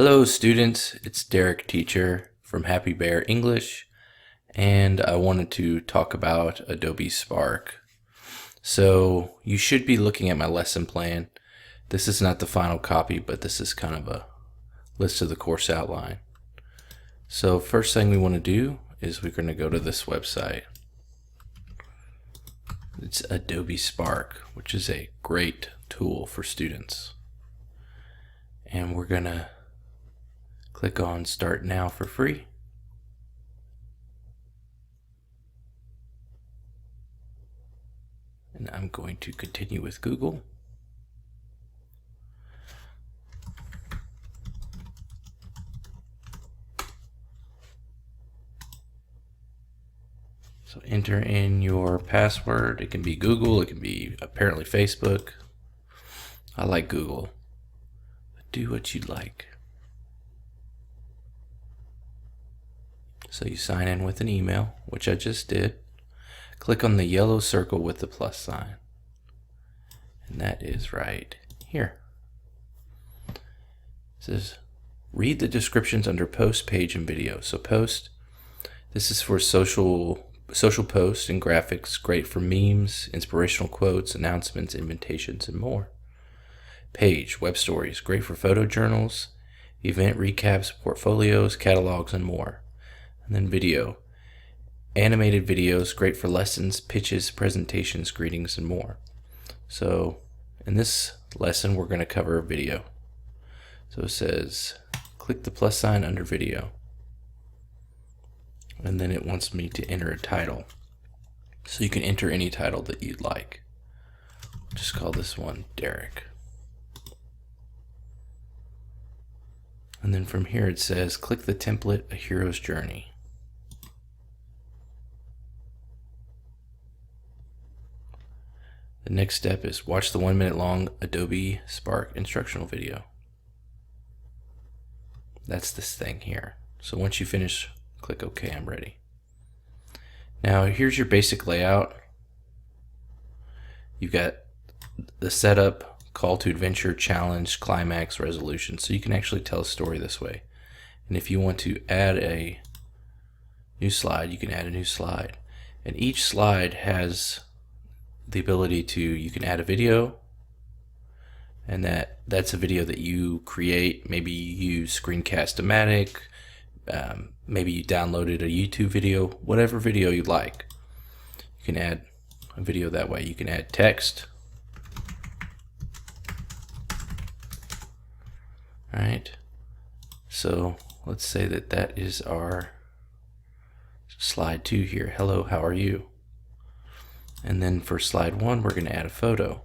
Hello students, it's Derek, teacher from Happy Bear English, and I wanted to talk about Adobe Spark. So you should be looking at my lesson plan. This is not the final copy, but this is kind of a list of the course outline. So first thing we want to do is we're going to go to this website. It's Adobe Spark, which is a great tool for students. And we're going to click on Start Now for free. And I'm going to continue with Google. So enter in your password. It can be Google, it can be apparently Facebook. I like Google, but do what you like. So you sign in with an email, which I just did. Click on the yellow circle with the plus sign. And that is right here. It says, read the descriptions under post, page, and video. So post, this is for social posts and graphics, great for memes, inspirational quotes, announcements, invitations, and more. Page, web stories, great for photojournals, event recaps, portfolios, catalogs, and more. And then video, animated videos, great for lessons, pitches, presentations, greetings, and more. So in this lesson, we're going to cover video. So it says, click the plus sign under video. And then it wants me to enter a title. So you can enter any title that you'd like. Just call this one Derek. And then from here it says, click the template, A Hero's Journey. The next step is watch the 1 minute long Adobe Spark instructional video. That's this thing here. So once you finish, click OK, I'm ready. Now here's your basic layout. You've got the setup, call to adventure, challenge, climax, resolution. So you can actually tell a story this way. And if you want to add a new slide, you can add a new slide. And each slide has the ability to, you can add a video, and that's a video that you create. Maybe you use Screencast-O-Matic, maybe you downloaded a YouTube video, whatever video you like. You can add a video that way. You can add text. All right, so let's say that is our slide 2 here. Hello, how are you? And then for slide 1, we're going to add a photo.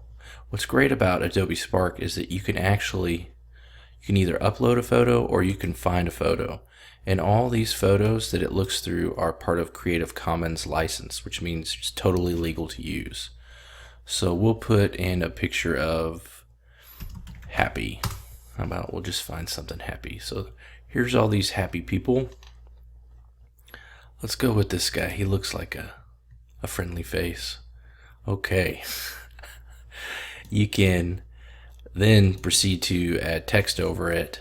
What's great about Adobe Spark is that you can either upload a photo or you can find a photo. And all these photos that it looks through are part of Creative Commons license, which means it's totally legal to use. So we'll put in a picture of happy. How about we'll just find something happy. So here's all these happy people. Let's go with this guy. He looks like a friendly face. Okay. You can then proceed to add text over it.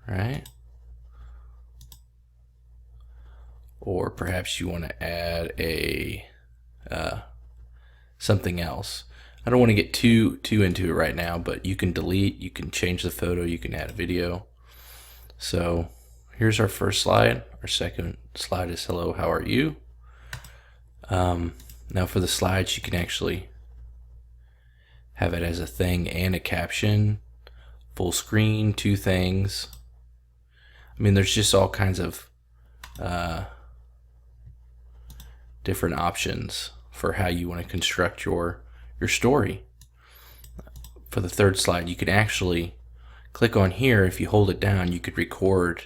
Right? Or perhaps you want to add a something else. I don't want to get too into it right now, but you can delete, you can change the photo, you can add a video. So here's our first slide. Our second slide is hello, how are you? Now for the slides, you can actually have it as a thing and a caption, full screen, 2 things. I mean, there's just all kinds of different options for how you want to construct your story. For the third slide, you can actually click on here. If you hold it down, you could record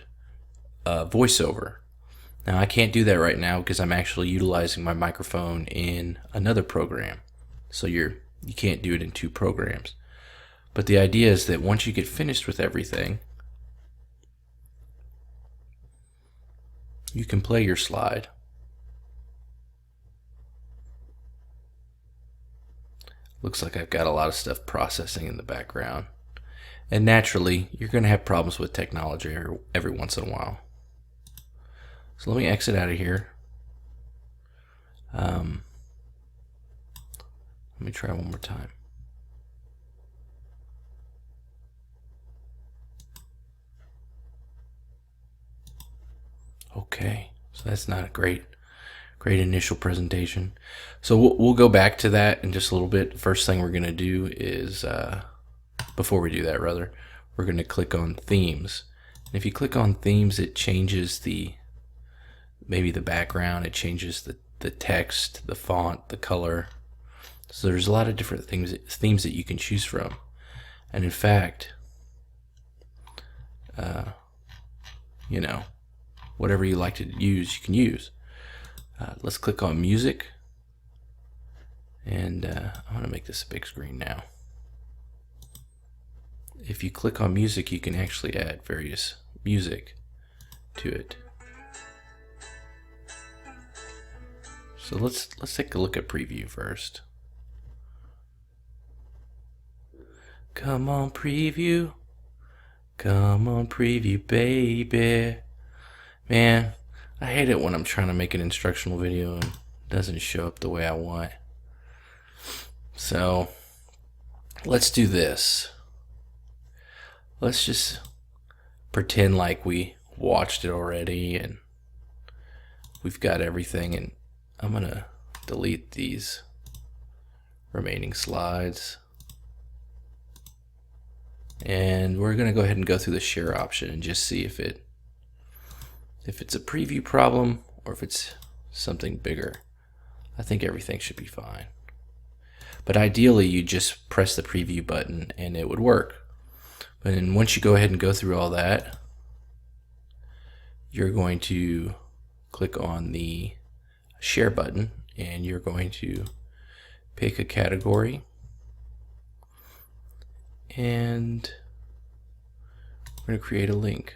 voiceover. Now I can't do that right now because I'm actually utilizing my microphone in another program. So you can't do it in 2 programs. But the idea is that once you get finished with everything, you can play your slide. Looks like I've got a lot of stuff processing in the background. And naturally, you're going to have problems with technology every once in a while. So let me exit out of here. Let me try one more time. Okay, so that's not a great initial presentation. So we'll go back to that in just a little bit. First thing we're going to do is, before we do that rather, we're going to click on themes. And if you click on themes, it changes maybe the background, it changes the text, the font, the color. So there's a lot of different themes that you can choose from. And in fact, you know, whatever you like to use, you can use. Let's click on music, and I want to make this a big screen now. If you click on music, you can actually add various music to it. So let's take a look at preview first. Come on, preview. Come on, preview, baby. Man, I hate it when I'm trying to make an instructional video and it doesn't show up the way I want. So let's do this. Let's just pretend like we watched it already and we've got everything, and I'm gonna delete these remaining slides. And we're gonna go ahead and go through the share option and just see if it's a preview problem or if it's something bigger. I think everything should be fine. But ideally, you just press the preview button and it would work. But then once you go ahead and go through all that, you're going to click on the share button and you're going to pick a category, and we're going to create a link.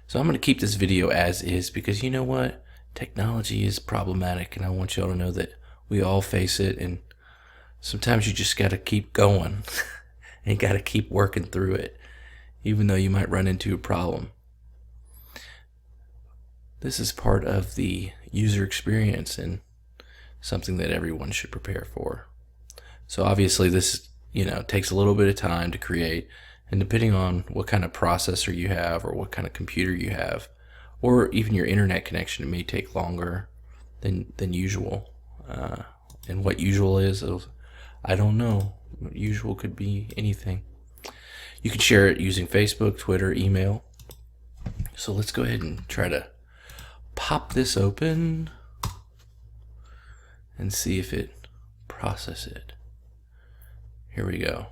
So I'm going to keep this video as is because you know what? Technology is problematic, and I want y'all to know that we all face it, and sometimes you just got to keep going and got to keep working through it, even though you might run into a problem. This is part of the user experience and something that everyone should prepare for. So obviously this, takes a little bit of time to create, and depending on what kind of processor you have or what kind of computer you have, or even your internet connection, it may take longer than usual. And what usual is, I don't know. Usual could be anything. You can share it using Facebook, Twitter, email. So let's go ahead and try to pop this open and see if it processes it. Here we go.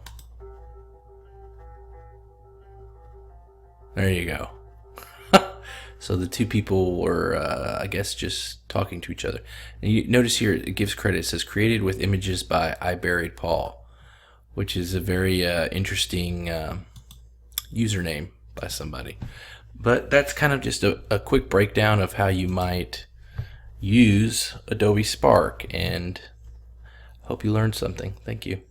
There you go. So the two people were, I guess, just talking to each other. And you notice here it gives credit. It says created with images by I Buried Paul, which is a very interesting username by somebody. But that's kind of just a quick breakdown of how you might use Adobe Spark, and hope you learned something. Thank you.